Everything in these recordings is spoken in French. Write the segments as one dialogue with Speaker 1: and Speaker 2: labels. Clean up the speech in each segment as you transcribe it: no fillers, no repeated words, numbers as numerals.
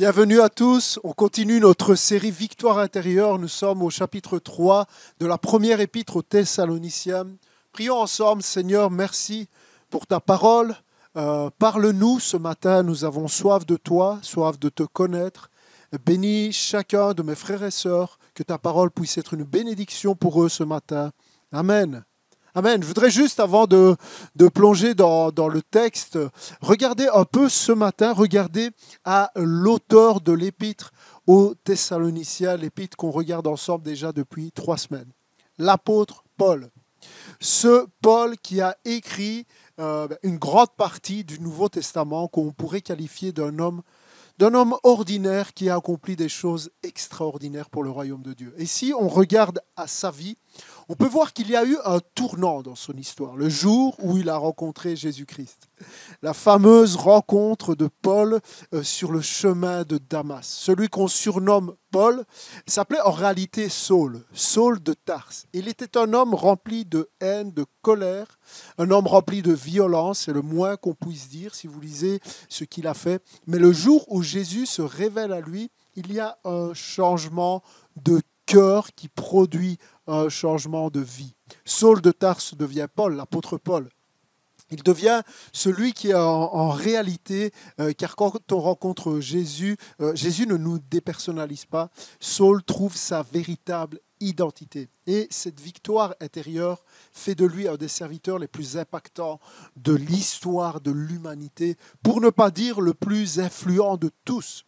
Speaker 1: Bienvenue à tous. On continue notre série Victoire intérieure. Nous sommes au chapitre 3 de la première épître aux Thessaloniciens. Prions ensemble. Seigneur, merci pour ta parole. Parle-nous ce matin. Nous avons soif de toi, soif de te connaître. Bénis chacun de mes frères et sœurs. Que ta parole puisse être une bénédiction pour eux ce matin. Amen. Amen. Je voudrais juste, avant de plonger dans le texte, regarder un peu ce matin, regarder à l'auteur de l'épître aux Thessaloniciens, l'épître qu'on regarde ensemble déjà depuis 3 semaines. L'apôtre Paul. Ce Paul qui a écrit une grande partie du Nouveau Testament qu'on pourrait qualifier d'un homme ordinaire qui a accompli des choses extraordinaires pour le royaume de Dieu. Et si on regarde à sa vie, on peut voir qu'il y a eu un tournant dans son histoire, le jour où il a rencontré Jésus-Christ. La fameuse rencontre de Paul sur le chemin de Damas. Celui qu'on surnomme Paul s'appelait en réalité Saul, Saul de Tarse. Il était un homme rempli de haine, de colère, un homme rempli de violence, c'est le moins qu'on puisse dire si vous lisez ce qu'il a fait. Mais le jour où Jésus se révèle à lui, il y a un changement de cœur qui produit un changement de vie. Saul de Tarse devient Paul, l'apôtre Paul. Il devient celui qui en réalité, car quand on rencontre Jésus, Jésus ne nous dépersonnalise pas. Saul trouve sa véritable identité. Et cette victoire intérieure fait de lui un des serviteurs les plus impactants de l'histoire de l'humanité, pour ne pas dire le plus influent de tous.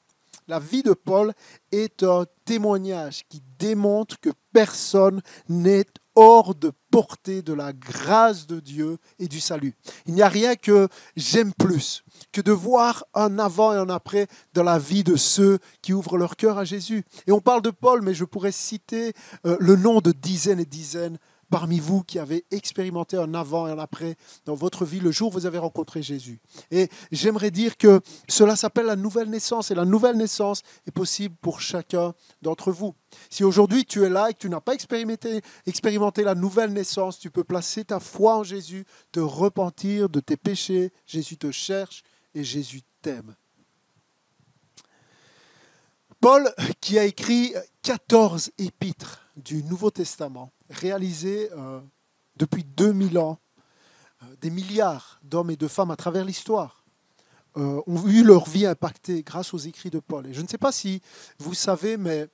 Speaker 1: La vie de Paul est un témoignage qui démontre que personne n'est hors de portée de la grâce de Dieu et du salut. Il n'y a rien que j'aime plus que de voir un avant et un après dans la vie de ceux qui ouvrent leur cœur à Jésus. Et on parle de Paul, mais je pourrais citer le nom de dizaines et dizaines parmi vous qui avez expérimenté un avant et un après dans votre vie le jour où vous avez rencontré Jésus. Et j'aimerais dire que cela s'appelle la nouvelle naissance, et la nouvelle naissance est possible pour chacun d'entre vous. Si aujourd'hui tu es là et que tu n'as pas expérimenté la nouvelle naissance, tu peux placer ta foi en Jésus, te repentir de tes péchés. Jésus te cherche et Jésus t'aime. Paul, qui a écrit 14 épîtres du Nouveau Testament, réalisées depuis 2000 ans, des milliards d'hommes et de femmes à travers l'histoire ont eu leur vie impactée grâce aux écrits de Paul. Et je ne sais pas si vous savez, mais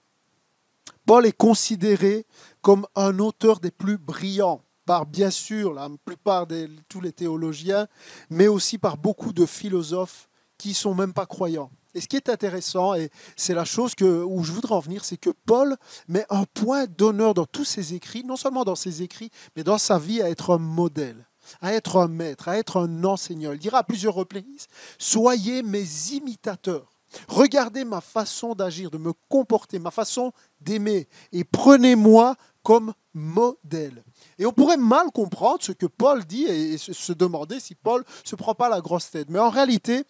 Speaker 1: Paul est considéré comme un auteur des plus brillants par, bien sûr, la plupart de tous les théologiens, mais aussi par beaucoup de philosophes qui ne sont même pas croyants. Et ce qui est intéressant, et c'est la chose où je voudrais en venir, c'est que Paul met un point d'honneur dans tous ses écrits, non seulement dans ses écrits, mais dans sa vie à être un modèle, à être un maître, à être un enseignant. Il dira à plusieurs reprises, « Soyez mes imitateurs. Regardez ma façon d'agir, de me comporter, ma façon d'aimer, et prenez-moi comme modèle. » Et on pourrait mal comprendre ce que Paul dit et se demander si Paul ne se prend pas la grosse tête. Mais en réalité,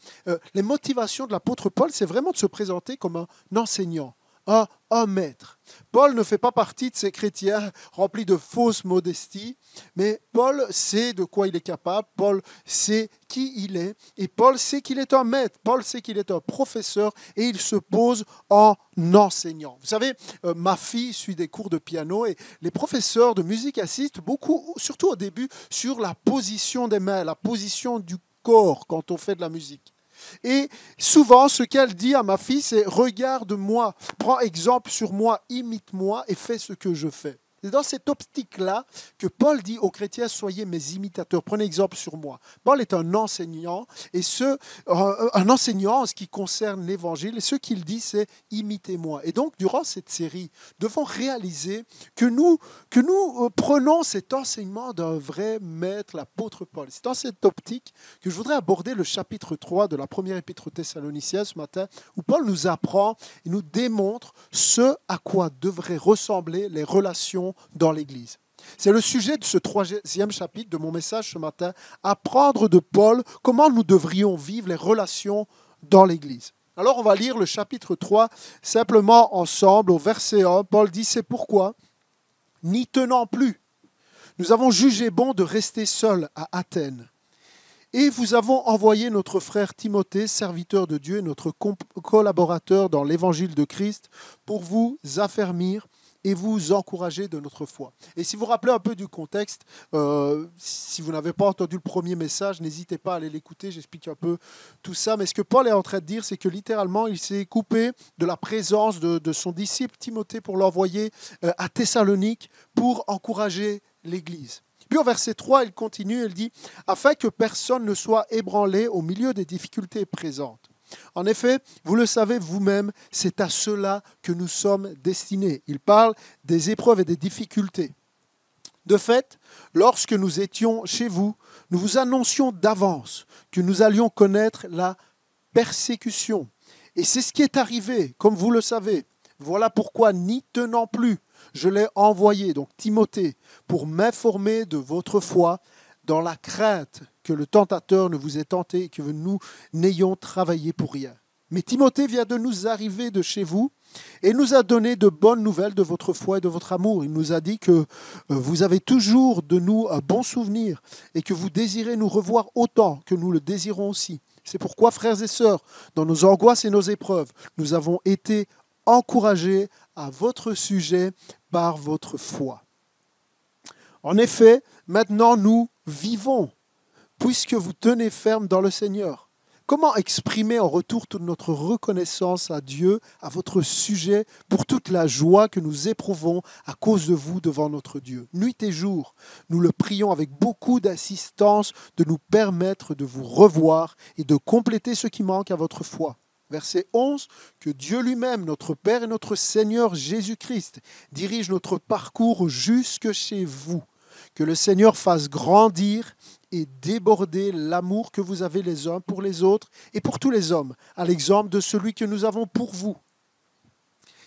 Speaker 1: les motivations de l'apôtre Paul, c'est vraiment de se présenter comme un enseignant, un maître. Paul ne fait pas partie de ces chrétiens remplis de fausse modestie, mais Paul sait de quoi il est capable, Paul sait qui il est, et Paul sait qu'il est un maître, Paul sait qu'il est un professeur, et il se pose en enseignant. Vous savez, ma fille suit des cours de piano, et les professeurs de musique insistent beaucoup, surtout au début, sur la position des mains, la position du corps quand on fait de la musique. Et souvent, ce qu'elle dit à ma fille, c'est « Regarde-moi, prends exemple sur moi, imite-moi et fais ce que je fais ». C'est dans cette optique-là que Paul dit aux chrétiens « Soyez mes imitateurs, prenez exemple sur moi ». Paul est un enseignant, et un enseignant en ce qui concerne l'Évangile, et ce qu'il dit, c'est « Imitez-moi ». Et donc, durant cette série, nous devons réaliser que nous prenons cet enseignement d'un vrai maître, l'apôtre Paul. C'est dans cette optique que je voudrais aborder le chapitre 3 de la première épître aux Thessaloniciens ce matin, où Paul nous apprend et nous démontre ce à quoi devraient ressembler les relations dans l'Église. C'est le sujet de ce 3e chapitre de mon message ce matin, apprendre de Paul comment nous devrions vivre les relations dans l'Église. Alors on va lire le chapitre 3 simplement ensemble au verset 1. Paul dit « C'est pourquoi, n'y tenant plus, nous avons jugé bon de rester seuls à Athènes. Et vous avons envoyé notre frère Timothée, serviteur de Dieu, notre collaborateur dans l'évangile de Christ, pour vous affermir et vous encourager de notre foi. Et si vous vous rappelez un peu du contexte, si vous n'avez pas entendu le premier message, n'hésitez pas à aller l'écouter, j'explique un peu tout ça. Mais ce que Paul est en train de dire, c'est que littéralement, il s'est coupé de la présence de son disciple Timothée pour l'envoyer à Thessalonique pour encourager l'Église. Puis au verset 3, il continue, il dit « Afin que personne ne soit ébranlé au milieu des difficultés présentes. » En effet, vous le savez vous-même, c'est à cela que nous sommes destinés. Il parle des épreuves et des difficultés. De fait, lorsque nous étions chez vous, nous vous annoncions d'avance que nous allions connaître la persécution. Et c'est ce qui est arrivé, comme vous le savez. Voilà pourquoi, n'y tenant plus, je l'ai envoyé, donc Timothée, pour m'informer de votre foi dans la crainte que le tentateur ne vous ait tenté et que nous n'ayons travaillé pour rien. Mais Timothée vient de nous arriver de chez vous et nous a donné de bonnes nouvelles de votre foi et de votre amour. Il nous a dit que vous avez toujours de nous un bon souvenir et que vous désirez nous revoir autant que nous le désirons aussi. C'est pourquoi, frères et sœurs, dans nos angoisses et nos épreuves, nous avons été encouragés à votre sujet par votre foi. En effet, maintenant nous vivons, puisque vous tenez ferme dans le Seigneur. Comment exprimer en retour toute notre reconnaissance à Dieu, à votre sujet, pour toute la joie que nous éprouvons à cause de vous devant notre Dieu? Nuit et jour, nous le prions avec beaucoup d'assistance de nous permettre de vous revoir et de compléter ce qui manque à votre foi. Verset 11, que Dieu lui-même, notre Père et notre Seigneur Jésus-Christ, dirige notre parcours jusque chez vous. Que le Seigneur fasse grandir et déborder l'amour que vous avez les uns pour les autres et pour tous les hommes, à l'exemple de celui que nous avons pour vous.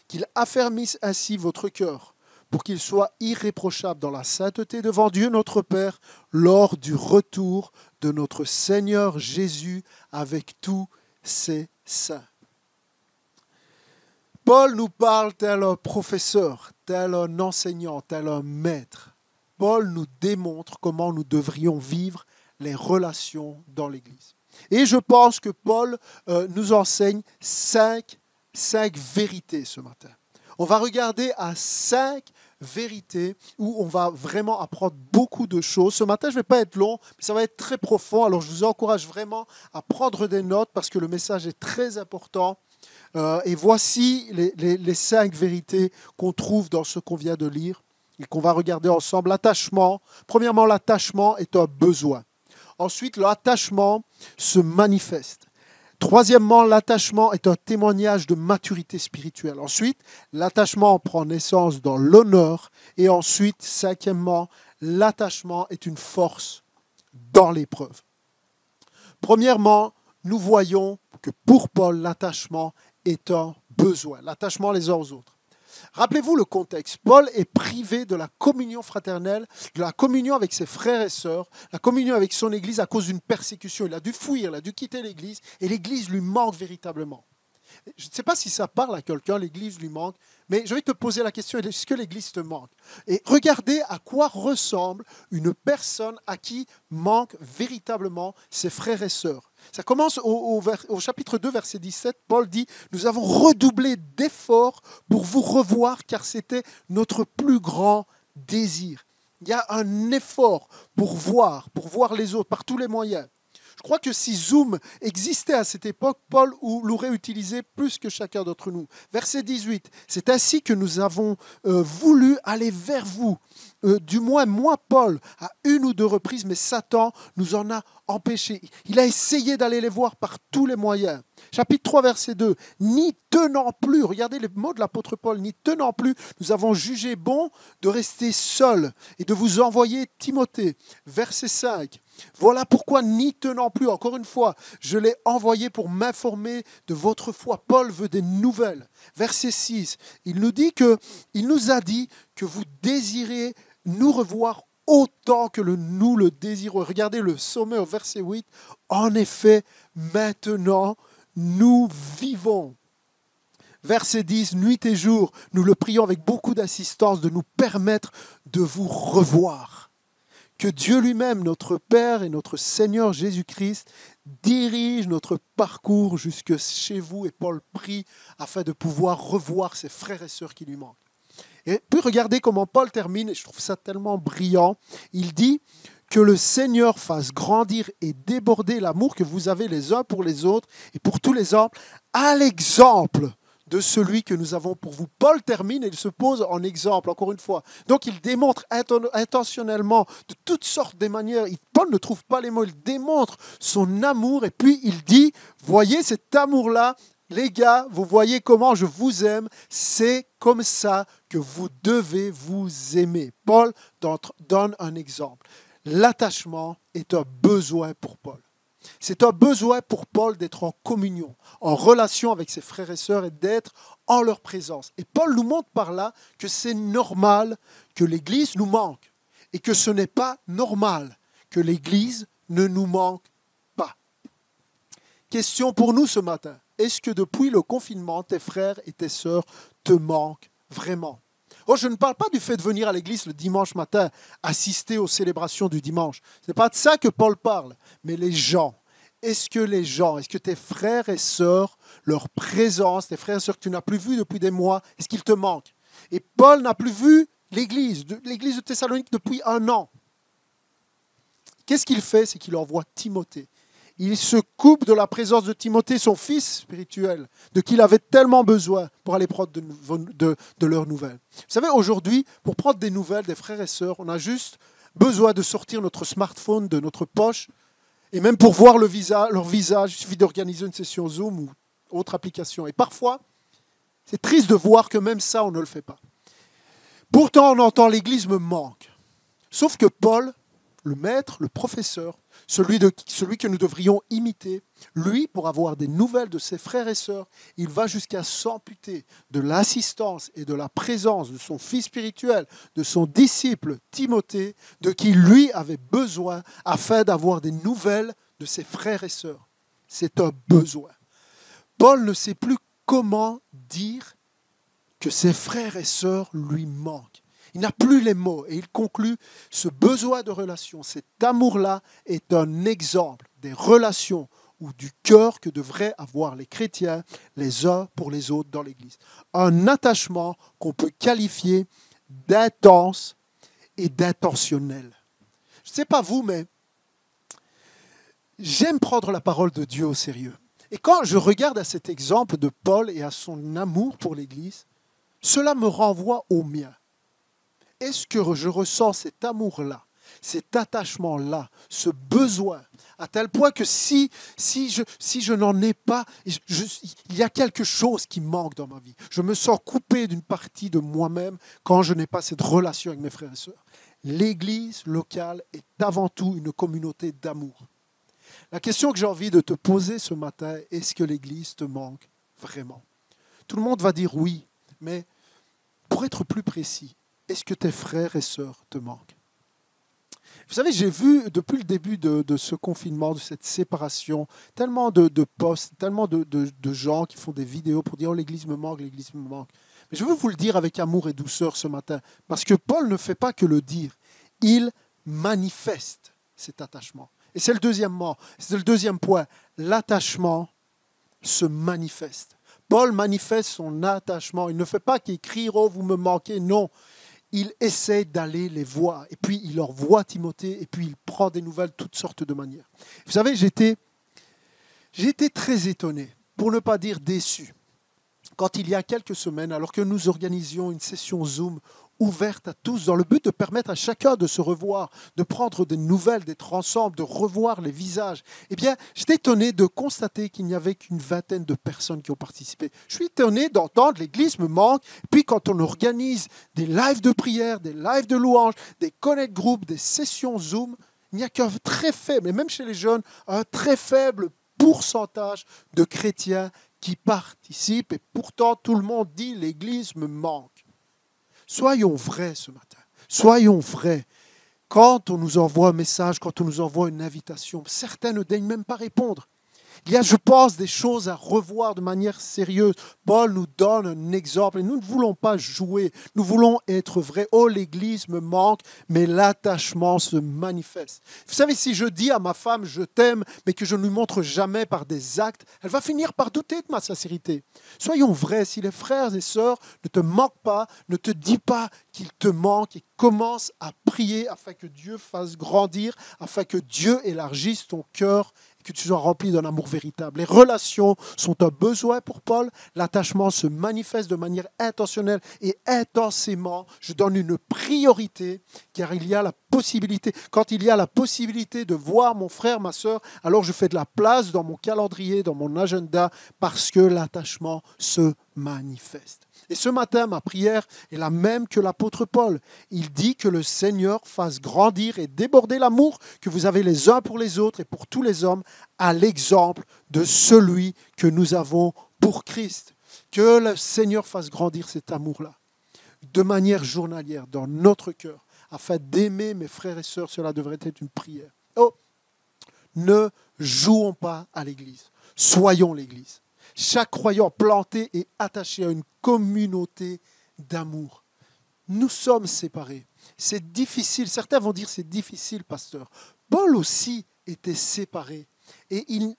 Speaker 1: Qu'il affermisse ainsi votre cœur, pour qu'il soit irréprochable dans la sainteté devant Dieu notre Père, lors du retour de notre Seigneur Jésus avec tous ses saints. Paul nous parle tel un professeur, tel un enseignant, tel un maître. Paul nous démontre comment nous devrions vivre les relations dans l'Église. Et je pense que Paul nous enseigne cinq vérités ce matin. On va regarder à 5 vérités où on va vraiment apprendre beaucoup de choses. Ce matin, je ne vais pas être long, mais ça va être très profond. Alors je vous encourage vraiment à prendre des notes parce que le message est très important. Et voici les 5 vérités qu'on trouve dans ce qu'on vient de lire et qu'on va regarder ensemble. L'attachement. Premièrement, l'attachement est un besoin. Ensuite, l'attachement se manifeste. Troisièmement, l'attachement est un témoignage de maturité spirituelle. Ensuite, l'attachement prend naissance dans l'honneur. Et ensuite, cinquièmement, l'attachement est une force dans l'épreuve. Premièrement, nous voyons que pour Paul, l'attachement est un besoin. L'attachement les uns aux autres. Rappelez-vous le contexte. Paul est privé de la communion fraternelle, de la communion avec ses frères et sœurs, la communion avec son Église à cause d'une persécution. Il a dû fuir, il a dû quitter l'Église et l'Église lui manque véritablement. Je ne sais pas si ça parle à quelqu'un, l'Église lui manque, mais je vais te poser la question, est-ce que l'Église te manque? Et regardez à quoi ressemble une personne à qui manquent véritablement ses frères et sœurs. Ça commence au chapitre 2, verset 17. Paul dit « Nous avons redoublé d'efforts pour vous revoir, car c'était notre plus grand désir. » Il y a un effort pour voir les autres par tous les moyens. Je crois que si Zoom existait à cette époque, Paul l'aurait utilisé plus que chacun d'entre nous. Verset 18, c'est ainsi que nous avons voulu aller vers vous. Du moins, moi, Paul, à 1 ou 2 reprises, mais Satan nous en a empêchés. Il a essayé d'aller les voir par tous les moyens. Chapitre 3, verset 2, n'y tenant plus, regardez les mots de l'apôtre Paul, n'y tenant plus, nous avons jugé bon de rester seuls et de vous envoyer Timothée. Verset 5, voilà pourquoi n'y tenant plus, encore une fois, je l'ai envoyé pour m'informer de votre foi. Paul veut des nouvelles. Verset 6, il nous a dit que vous désirez nous revoir autant que nous le désirons. Regardez le sommet au verset 8. En effet, maintenant, nous vivons. Verset 10, nuit et jour, nous le prions avec beaucoup d'assistance de nous permettre de vous revoir. Que Dieu lui-même, notre Père et notre Seigneur Jésus-Christ, dirige notre parcours jusque chez vous. Et Paul prie afin de pouvoir revoir ses frères et sœurs qui lui manquent. Et puis regardez comment Paul termine, et je trouve ça tellement brillant. Il dit que le Seigneur fasse grandir et déborder l'amour que vous avez les uns pour les autres et pour tous les hommes, à l'exemple de celui que nous avons pour vous. Paul termine et il se pose en exemple, encore une fois. Donc il démontre intentionnellement, de toutes sortes de manières, Paul ne trouve pas les mots, il démontre son amour et puis il dit, voyez cet amour-là, les gars, vous voyez comment je vous aime, c'est comme ça que vous devez vous aimer. Paul donne un exemple. L'attachement est un besoin pour Paul. C'est un besoin pour Paul d'être en communion, en relation avec ses frères et sœurs et d'être en leur présence. Et Paul nous montre par là que c'est normal que l'Église nous manque et que ce n'est pas normal que l'Église ne nous manque pas. Question pour nous ce matin. Est-ce que depuis le confinement, tes frères et tes sœurs te manquent vraiment ? Oh, je ne parle pas du fait de venir à l'église le dimanche matin, assister aux célébrations du dimanche. Ce n'est pas de ça que Paul parle, mais les gens. Est-ce que tes frères et sœurs, leur présence, tes frères et sœurs que tu n'as plus vus depuis des mois, est-ce qu'ils te manquent ? Et Paul n'a plus vu l'église de Thessalonique depuis 1 an. Qu'est-ce qu'il fait ? C'est qu'il envoie Timothée. Il se coupe de la présence de Timothée, son fils spirituel, de qui il avait tellement besoin pour aller prendre de leurs nouvelles. Vous savez, aujourd'hui, pour prendre des nouvelles des frères et sœurs, on a juste besoin de sortir notre smartphone de notre poche, et même pour voir leur visage, il suffit d'organiser une session Zoom ou autre application. Et parfois, c'est triste de voir que même ça, on ne le fait pas. Pourtant, on entend « l'Église me manque ». Sauf que Paul, le maître, le professeur, celui que nous devrions imiter, lui, pour avoir des nouvelles de ses frères et sœurs, il va jusqu'à s'amputer de l'assistance et de la présence de son fils spirituel, de son disciple Timothée, de qui lui avait besoin afin d'avoir des nouvelles de ses frères et sœurs. C'est un besoin. Paul ne sait plus comment dire que ses frères et sœurs lui manquent. Il n'a plus les mots et il conclut ce besoin de relation, cet amour-là est un exemple des relations ou du cœur que devraient avoir les chrétiens les uns pour les autres dans l'Église. Un attachement qu'on peut qualifier d'intense et d'intentionnel. Je ne sais pas vous, mais j'aime prendre la parole de Dieu au sérieux. Et quand je regarde à cet exemple de Paul et à son amour pour l'Église, cela me renvoie au mien. Est-ce que je ressens cet amour-là, cet attachement-là, ce besoin, à tel point que si je n'en ai pas, il y a quelque chose qui manque dans ma vie. Je me sens coupé d'une partie de moi-même quand je n'ai pas cette relation avec mes frères et sœurs. L'Église locale est avant tout une communauté d'amour. La question que j'ai envie de te poser ce matin, est-ce que l'Église te manque vraiment ? Tout le monde va dire oui, mais pour être plus précis, est-ce que tes frères et sœurs te manquent ? Vous savez, j'ai vu depuis le début de ce confinement, de cette séparation, tellement de posts, tellement de gens qui font des vidéos pour dire « Oh, l'Église me manque, l'Église me manque ». Mais je veux vous le dire avec amour et douceur ce matin, parce que Paul ne fait pas que le dire, il manifeste cet attachement. Et c'est le deuxième point, l'attachement se manifeste. Paul manifeste son attachement, il ne fait pas qu'écrire « Oh, vous me manquez », non. Il essaie d'aller les voir. Et puis, il leur voit Timothée, et puis il prend des nouvelles de toutes sortes de manières. Vous savez, j'étais très étonné, pour ne pas dire déçu, quand il y a quelques semaines, alors que nous organisions une session Zoom ouverte à tous, dans le but de permettre à chacun de se revoir, de prendre des nouvelles, d'être ensemble, de revoir les visages, eh bien, j'étais étonné de constater qu'il n'y avait qu'une vingtaine de personnes qui ont participé. Je suis étonné d'entendre « l'Église me manque ». Puis quand on organise des lives de prière, des lives de louange, des connect groups, des sessions Zoom, il n'y a qu'un très faible, et même chez les jeunes, un très faible pourcentage de chrétiens qui participent. Et pourtant, tout le monde dit « l'Église me manque ». Soyons vrais ce matin. Soyons vrais. Quand on nous envoie un message, quand on nous envoie une invitation, certains ne daignent même pas répondre. Il y a, je pense, des choses à revoir de manière sérieuse. Paul nous donne un exemple et nous ne voulons pas jouer, nous voulons être vrais. Oh, l'Église me manque, mais l'attachement se manifeste. Vous savez, si je dis à ma femme « je t'aime », mais que je ne lui montre jamais par des actes, elle va finir par douter de ma sincérité. Soyons vrais, si les frères et sœurs ne te manquent pas, ne te dis pas qu'ils te manquent et commence à prier afin que Dieu fasse grandir, afin que Dieu élargisse ton cœur que tu sois rempli d'un amour véritable. Les relations sont un besoin pour Paul. L'attachement se manifeste de manière intentionnelle et intensément. Je donne une priorité car il y a la possibilité. Quand il y a la possibilité de voir mon frère, ma sœur, alors je fais de la place dans mon calendrier, dans mon agenda parce que l'attachement se manifeste. Et ce matin, ma prière est la même que l'apôtre Paul. Il dit que le Seigneur fasse grandir et déborder l'amour que vous avez les uns pour les autres et pour tous les hommes, à l'exemple de celui que nous avons pour Christ. Que le Seigneur fasse grandir cet amour-là, de manière journalière, dans notre cœur, afin d'aimer mes frères et sœurs. Cela devrait être une prière. Oh, ne jouons pas à l'Église, soyons l'Église. Chaque croyant planté et attaché à une communauté d'amour. Nous sommes séparés. C'est difficile. Certains vont dire c'est difficile, pasteur. Paul aussi était séparé. Et il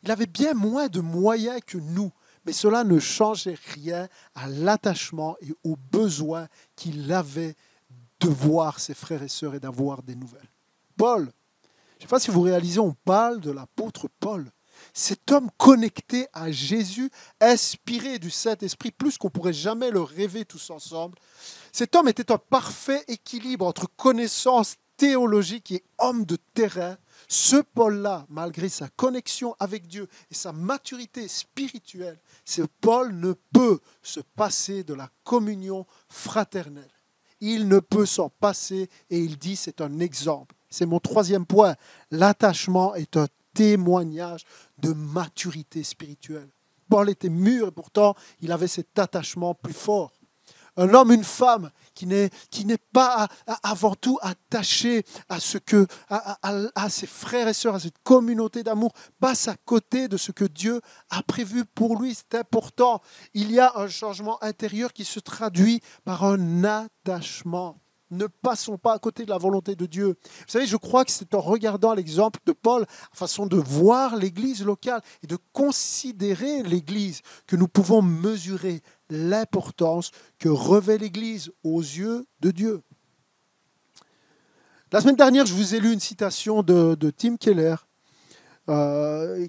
Speaker 1: avait bien moins de moyens que nous. Mais cela ne changeait rien à l'attachement et au besoin qu'il avait de voir ses frères et sœurs et d'avoir des nouvelles. Paul, je ne sais pas si vous réalisez, on parle de l'apôtre Paul. Cet homme connecté à Jésus, inspiré du Saint-Esprit, plus qu'on pourrait jamais le rêver tous ensemble. Cet homme était un parfait équilibre entre connaissance théologique et homme de terrain. Ce Paul-là, malgré sa connexion avec Dieu et sa maturité spirituelle, ce Paul ne peut se passer de la communion fraternelle. Il ne peut s'en passer et il dit c'est un exemple. C'est mon troisième point. L'attachement est un témoignage de maturité spirituelle. Paul était mûr et pourtant il avait cet attachement plus fort. Un homme, une femme qui n'est pas avant tout attaché à ses frères et sœurs, à cette communauté d'amour, passe à côté de ce que Dieu a prévu pour lui. C'est important. Il y a un changement intérieur qui se traduit par un attachement. Ne passons pas à côté de la volonté de Dieu. Vous savez, je crois que c'est en regardant l'exemple de Paul, la façon de voir l'Église locale et de considérer l'Église, que nous pouvons mesurer l'importance que revêt l'Église aux yeux de Dieu. La semaine dernière, je vous ai lu une citation de Tim Keller,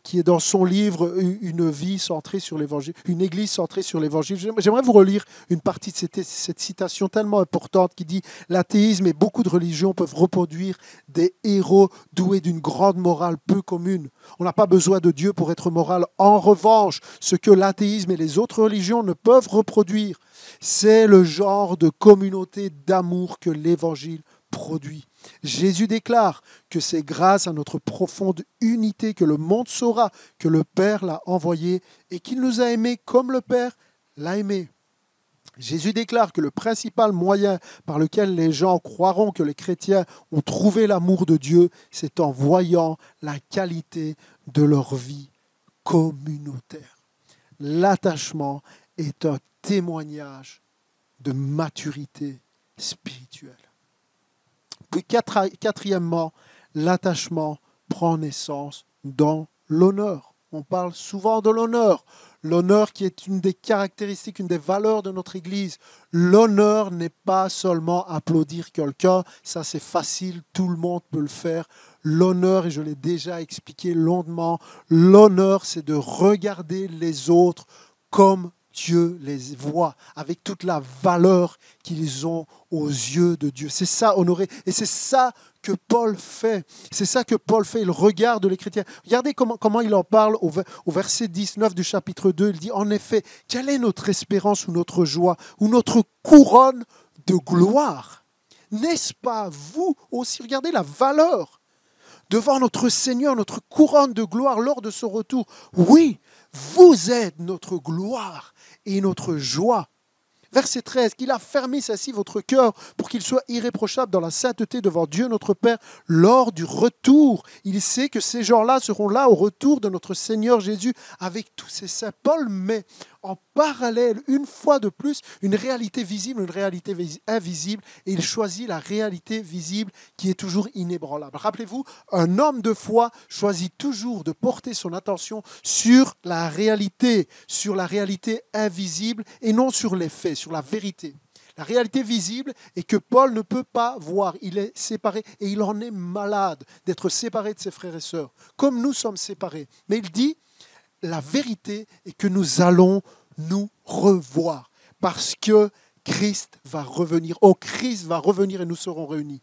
Speaker 1: qui est dans son livre Une vie centrée sur l'Évangile, une Église centrée sur l'Évangile. J'aimerais vous relire une partie de cette citation tellement importante qui dit « L'athéisme et beaucoup de religions peuvent reproduire des héros doués d'une grande morale peu commune. On n'a pas besoin de Dieu pour être moral. En revanche, ce que l'athéisme et les autres religions ne peuvent reproduire, c'est le genre de communauté d'amour que l'Évangile produit. Jésus déclare que c'est grâce à notre profonde unité que le monde saura que le Père l'a envoyé et qu'il nous a aimés comme le Père l'a aimé. Jésus déclare que le principal moyen par lequel les gens croiront que les chrétiens ont trouvé l'amour de Dieu, c'est en voyant la qualité de leur vie communautaire. L'attachement est un témoignage de maturité spirituelle. Puis quatrièmement, l'attachement prend naissance dans l'honneur. On parle souvent de l'honneur. L'honneur qui est une des caractéristiques, une des valeurs de notre Église. L'honneur n'est pas seulement applaudir quelqu'un, ça c'est facile, tout le monde peut le faire. L'honneur, et je l'ai déjà expliqué longuement, l'honneur c'est de regarder les autres comme Dieu les voit, avec toute la valeur qu'ils ont aux yeux de Dieu. C'est ça, honorer. Et c'est ça que Paul fait. C'est ça que Paul fait. Il regarde les chrétiens. Regardez comment il en parle au verset 19 du chapitre 2. Il dit, en effet, quelle est notre espérance ou notre joie ou notre couronne de gloire? N'est-ce pas vous aussi? Regardez la valeur devant notre Seigneur, notre couronne de gloire lors de son retour. Oui, vous êtes notre gloire et notre joie. Verset 13, qu'il a fermé ainsi votre cœur pour qu'il soit irréprochable dans la sainteté devant Dieu notre Père lors du retour. Il sait que ces gens-là seront là au retour de notre Seigneur Jésus avec tous ses saints. Paul met en parallèle, une fois de plus, une réalité visible, une réalité invisible, et il choisit la réalité visible qui est toujours inébranlable. Rappelez-vous, un homme de foi choisit toujours de porter son attention sur la réalité invisible et non sur les faits, sur la vérité. La réalité visible est que Paul ne peut pas voir, il est séparé et il en est malade d'être séparé de ses frères et sœurs, comme nous sommes séparés. Mais il dit, la vérité est que nous allons nous revoir parce que Christ va revenir. Oh, Christ va revenir et nous serons réunis.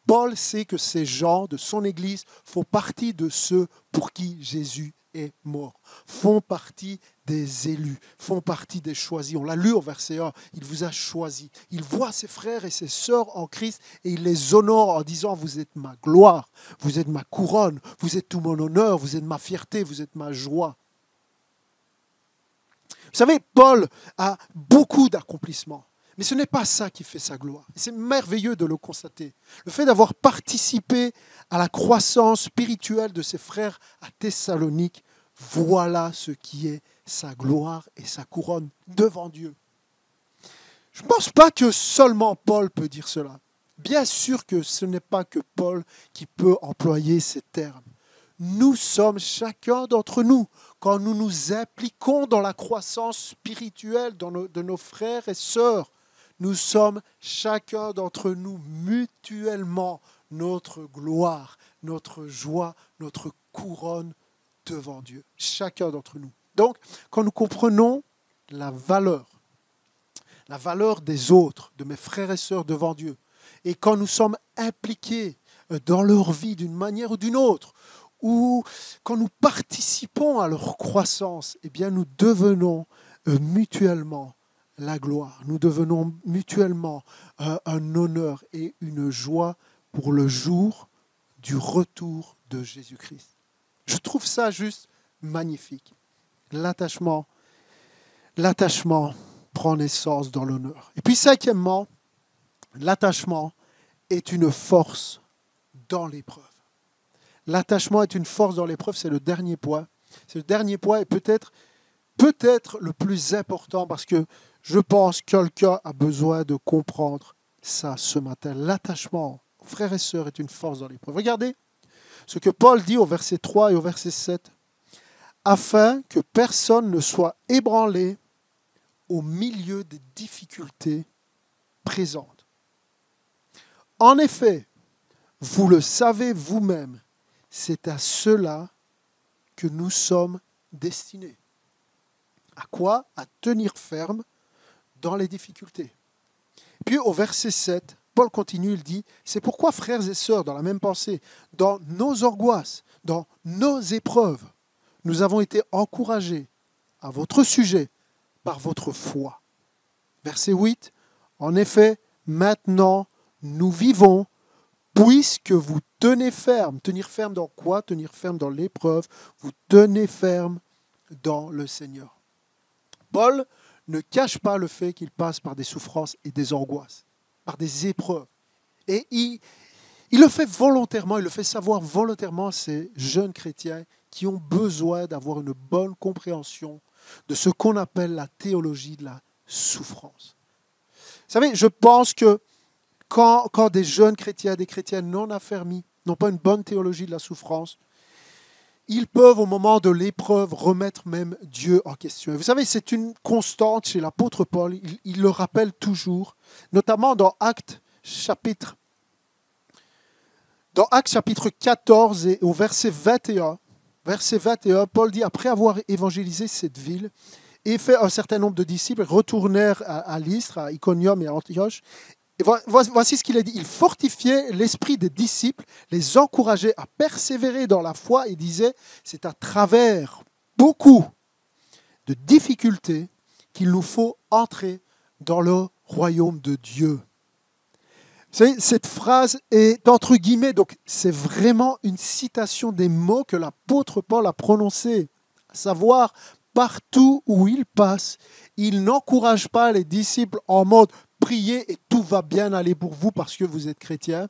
Speaker 1: Paul sait que ces gens de son Église font partie de ceux pour qui Jésus est mort, font partie des élus, font partie des choisis. On l'a lu au verset 1, il vous a choisis. Il voit ses frères et ses sœurs en Christ et il les honore en disant, vous êtes ma gloire, vous êtes ma couronne, vous êtes tout mon honneur, vous êtes ma fierté, vous êtes ma joie. Vous savez, Paul a beaucoup d'accomplissements, mais ce n'est pas ça qui fait sa gloire. Et c'est merveilleux de le constater. Le fait d'avoir participé à la croissance spirituelle de ses frères à Thessalonique, voilà ce qui est sa gloire et sa couronne devant Dieu. Je ne pense pas que seulement Paul peut dire cela. Bien sûr que ce n'est pas que Paul qui peut employer ces termes. Nous sommes chacun d'entre nous, quand nous nous impliquons dans la croissance spirituelle de nos frères et sœurs, nous sommes chacun d'entre nous mutuellement notre gloire, notre joie, notre couronne devant Dieu. Chacun d'entre nous. Donc, quand nous comprenons la valeur des autres, de mes frères et sœurs devant Dieu, et quand nous sommes impliqués dans leur vie d'une manière ou d'une autre, ou quand nous participons à leur croissance, eh bien nous devenons mutuellement la gloire. Nous devenons mutuellement un honneur et une joie pour le jour du retour de Jésus-Christ. Je trouve ça juste magnifique. L'attachement prend naissance dans l'honneur. Et puis cinquièmement, l'attachement est une force dans l'épreuve. L'attachement est une force dans l'épreuve, c'est le dernier point. C'est le dernier point et peut-être le plus important parce que je pense que quelqu'un a besoin de comprendre ça ce matin. L'attachement, frères et sœurs, est une force dans l'épreuve. Regardez ce que Paul dit au verset 3 et au verset 7. Afin que personne ne soit ébranlé au milieu des difficultés présentes. En effet, vous le savez vous-même, c'est à cela que nous sommes destinés. À quoi ? À tenir ferme dans les difficultés. Puis au verset 7, Paul continue, il dit, c'est pourquoi frères et sœurs, dans la même pensée, dans nos angoisses, dans nos épreuves, nous avons été encouragés à votre sujet par votre foi. Verset 8, en effet, maintenant nous vivons puisque vous tenez ferme. Tenir ferme dans quoi ? Tenir ferme dans l'épreuve. Vous tenez ferme dans le Seigneur. Paul ne cache pas le fait qu'il passe par des souffrances et des angoisses, par des épreuves. Et il le fait volontairement, il le fait savoir volontairement à ces jeunes chrétiens qui ont besoin d'avoir une bonne compréhension de ce qu'on appelle la théologie de la souffrance. Vous savez, je pense que quand des jeunes chrétiens, des chrétiens non affermis, n'ont pas une bonne théologie de la souffrance, ils peuvent, au moment de l'épreuve, remettre même Dieu en question. Et vous savez, c'est une constante chez l'apôtre Paul, il le rappelle toujours, notamment dans Actes chapitre 14 et au verset 21. Verset 21, Paul dit, après avoir évangélisé cette ville et fait un certain nombre de disciples, retournèrent à Lystre, à Iconium et à Antioche. Et voici ce qu'il a dit. Il fortifiait l'esprit des disciples, les encourageait à persévérer dans la foi et disait, c'est à travers beaucoup de difficultés qu'il nous faut entrer dans le royaume de Dieu. Vous savez, cette phrase est entre guillemets, donc c'est vraiment une citation des mots que l'apôtre Paul a prononcés, à savoir, partout où il passe, il n'encourage pas les disciples en mode « priez et tout va bien aller pour vous parce que vous êtes chrétiens ».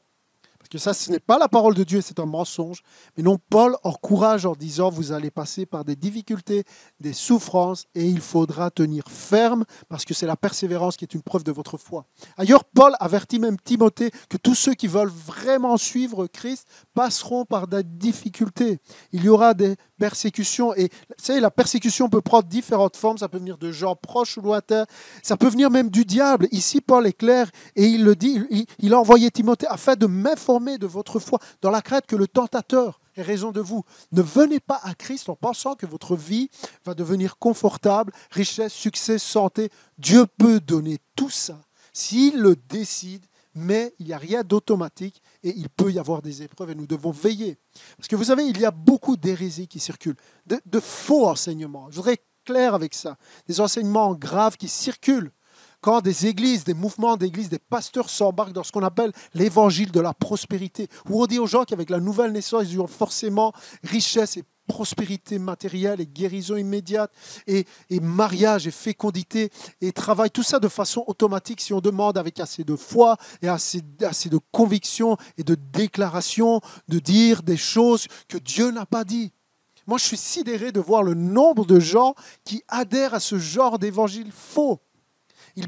Speaker 1: Parce que ça, ce n'est pas la parole de Dieu, c'est un mensonge. Mais non, Paul encourage en disant, vous allez passer par des difficultés, des souffrances, et il faudra tenir ferme, parce que c'est la persévérance qui est une preuve de votre foi. Ailleurs, Paul avertit même Timothée que tous ceux qui veulent vraiment suivre Christ passeront par des difficultés. Il y aura des persécutions, et vous savez, la persécution peut prendre différentes formes, ça peut venir de gens proches ou lointains, ça peut venir même du diable. Ici, Paul est clair, et il le dit, il a envoyé Timothée afin de m'informer de votre foi, dans la crainte que le tentateur ait raison de vous. Ne venez pas à Christ en pensant que votre vie va devenir confortable, richesse, succès, santé. Dieu peut donner tout ça s'il le décide, mais il n'y a rien d'automatique et il peut y avoir des épreuves et nous devons veiller. Parce que vous savez, il y a beaucoup d'hérésies qui circulent, de faux enseignements. Je voudrais être clair avec ça. Des enseignements graves qui circulent. Quand des églises, des mouvements d'églises, des pasteurs s'embarquent dans ce qu'on appelle l'évangile de la prospérité, où on dit aux gens qu'avec la nouvelle naissance, ils auront forcément richesse et prospérité matérielle et guérison immédiate et mariage et fécondité et travail, tout ça de façon automatique si on demande avec assez de foi et assez de conviction et de déclaration de dire des choses que Dieu n'a pas dit. Moi, je suis sidéré de voir le nombre de gens qui adhèrent à ce genre d'évangile faux. Vous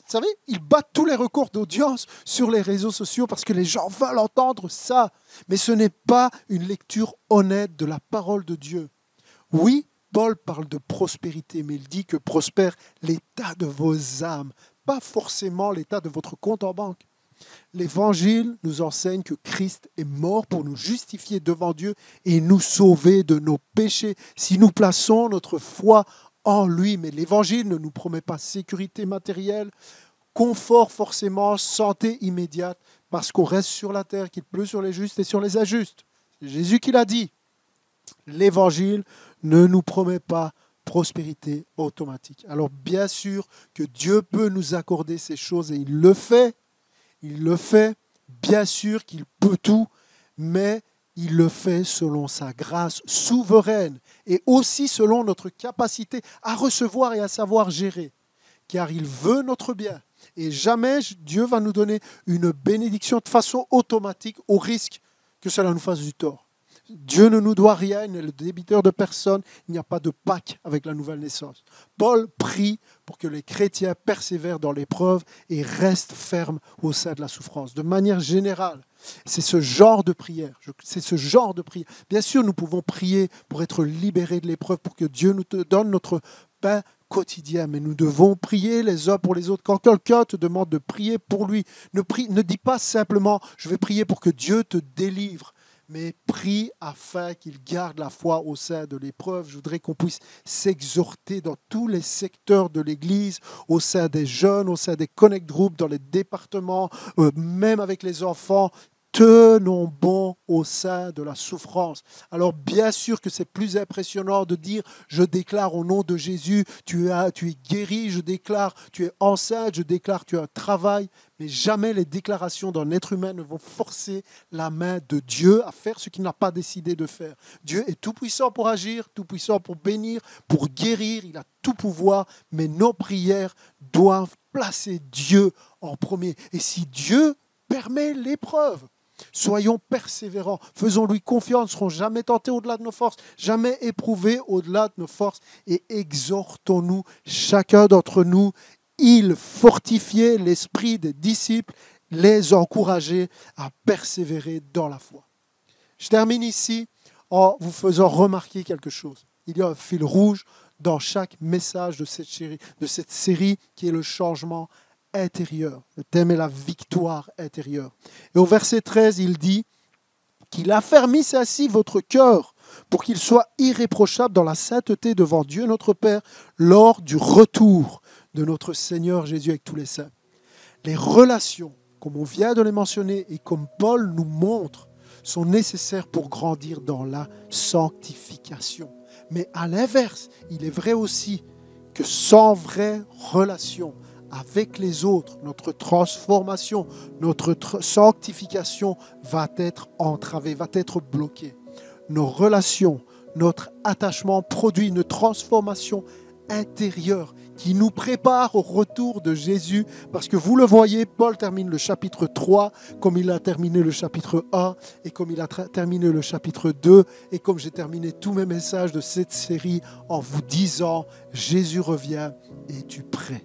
Speaker 1: savez, ils battent tous les records d'audience sur les réseaux sociaux parce que les gens veulent entendre ça. Mais ce n'est pas une lecture honnête de la parole de Dieu. Oui, Paul parle de prospérité, mais il dit que prospère l'état de vos âmes, pas forcément l'état de votre compte en banque. L'Évangile nous enseigne que Christ est mort pour nous justifier devant Dieu et nous sauver de nos péchés si nous plaçons notre foi en lui. Mais l'Évangile ne nous promet pas sécurité matérielle, confort forcément, santé immédiate, parce qu'on reste sur la terre, qu'il pleut sur les justes et sur les injustes. C'est Jésus qui l'a dit. L'Évangile ne nous promet pas prospérité automatique. Alors bien sûr que Dieu peut nous accorder ces choses et il le fait. Il le fait. Bien sûr qu'il peut tout, mais il le fait selon sa grâce souveraine et aussi selon notre capacité à recevoir et à savoir gérer. Car il veut notre bien. Et jamais Dieu va nous donner une bénédiction de façon automatique au risque que cela nous fasse du tort. Dieu ne nous doit rien, il n'est le débiteur de personne, il n'y a pas de Pâques avec la nouvelle naissance. Paul prie pour que les chrétiens persévèrent dans l'épreuve et restent fermes au sein de la souffrance. De manière générale, c'est ce genre de prière. Bien sûr, nous pouvons prier pour être libérés de l'épreuve, pour que Dieu nous donne notre pain quotidien, mais nous devons prier les uns pour les autres. Quand quelqu'un te demande de prier pour lui, ne dis pas simplement « je vais prier pour que Dieu te délivre », mais prie afin qu'il garde la foi au sein de l'épreuve. Je voudrais qu'on puisse s'exhorter dans tous les secteurs de l'Église, au sein des jeunes, au sein des connect groups, dans les départements, même avec les enfants. Tenons bon au sein de la souffrance. Alors bien sûr que c'est plus impressionnant de dire « je déclare au nom de Jésus, tu es guéri, je déclare, tu es enceinte, je déclare, tu as un travail ». Mais jamais les déclarations d'un être humain ne vont forcer la main de Dieu à faire ce qu'il n'a pas décidé de faire. Dieu est tout puissant pour agir, tout puissant pour bénir, pour guérir, il a tout pouvoir, mais nos prières doivent placer Dieu en premier. Et si Dieu permet l'épreuve, soyons persévérants, faisons-lui confiance, ne serons jamais tentés au-delà de nos forces, jamais éprouvés au-delà de nos forces et exhortons-nous, chacun d'entre nous, il fortifiait l'esprit des disciples, les encourager à persévérer dans la foi. Je termine ici en vous faisant remarquer quelque chose. Il y a un fil rouge dans chaque message de cette série qui est le changement intérieur. Le thème est la victoire intérieure. Et au verset 13, il dit qu'il affermisse ainsi votre cœur pour qu'il soit irréprochable dans la sainteté devant Dieu notre Père lors du retour de notre Seigneur Jésus avec tous les saints. Les relations, comme on vient de les mentionner et comme Paul nous montre, sont nécessaires pour grandir dans la sanctification. Mais à l'inverse, il est vrai aussi que sans vraie relation avec les autres, notre transformation, notre sanctification va être entravée, va être bloquée. Nos relations notre attachement produit une transformation intérieure qui nous prépare au retour de Jésus. Parce que vous le voyez, Paul termine le chapitre 3 comme il a terminé le chapitre 1 et comme il a terminé le chapitre 2 et comme j'ai terminé tous mes messages de cette série en vous disant « Jésus revient, es-tu prêt ?»